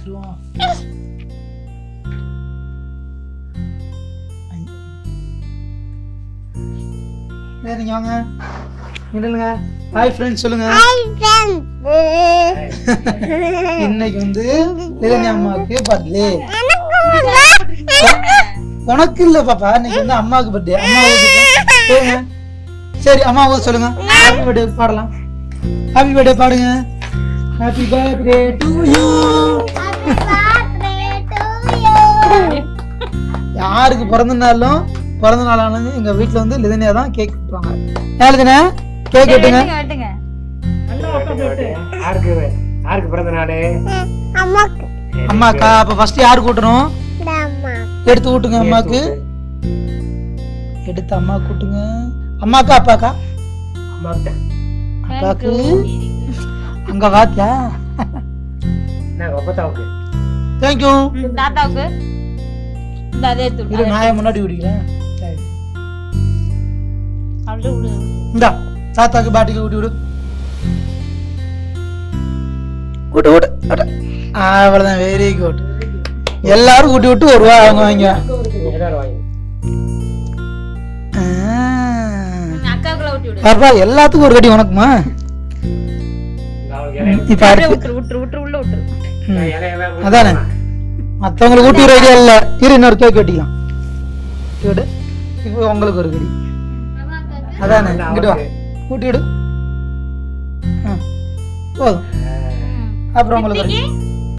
வச்சிருவோம். நீங்க வாங்க, இல்லைங்க. ஹாய் ஃப்ரெண்ட்ஸ் சொல்லுங்க. இன்னைக்கு வந்து லிதன்யா அம்மாவுக்கு பர்த்டே. உனக்கு இல்ல பாப்பா, இன்னைக்கு வந்து அம்மாவுக்கு பர்த்டே. அம்மாவுக்கு சரி, அம்மாவுக்கு சொல்லுங்க. ஹாப்பி பர்த்டே பாடலாம். ஹாப்பி பர்த்டே பாடுங்க. Happy birthday to you. யாருக்கு பிறந்த நாளானது எங்க வீட்டுல வந்து லிதன்யா தான் கேக் வெட்டுவாங்க. லிதன்யா கேக் வெட்டுங்க. யாருக்கு பிறந்த நாளு? அம்மாக்கா. அப்ப ஃபர்ஸ்ட் யாருக்கு ஊட்டணும்? எடுத்து ஊட்டுங்க அம்மாக்கு. எடுத்து அம்மா கூட்டுங்க. அம்மாக்கா அப்பாக்கா? அப்பாக்கு. அங்க வாத்தியா? தேங்க்யூ. தாத்தாவுக்கு நான் முன்னாடி விடுகிறேன். இந்தா தாத்தாக்கு பாட்டிக்கு ஊட்டி விடு. ஊட்டு ஊட்டு. அவ்வளவுதான். Very good. எல்லாரும் ஊட்டி விட்டு ஒரு ரூபா அவங்க வாங்க. பாப்பா எல்லாத்துக்கும் ஒரு கட்டி உனக்குமா? இப்ப அதானே மத்தவங்களுக்கு ஊட்டி விட ஐடியா இல்ல. இன்னொரு கேக் வெட்டிக்கலாம். இப்போ உங்களுக்கு ஒரு கடி. அதானே இங்கிட்டு வா, ஊட்டி விடு. போதும். அப்புறம் உங்களுக்கு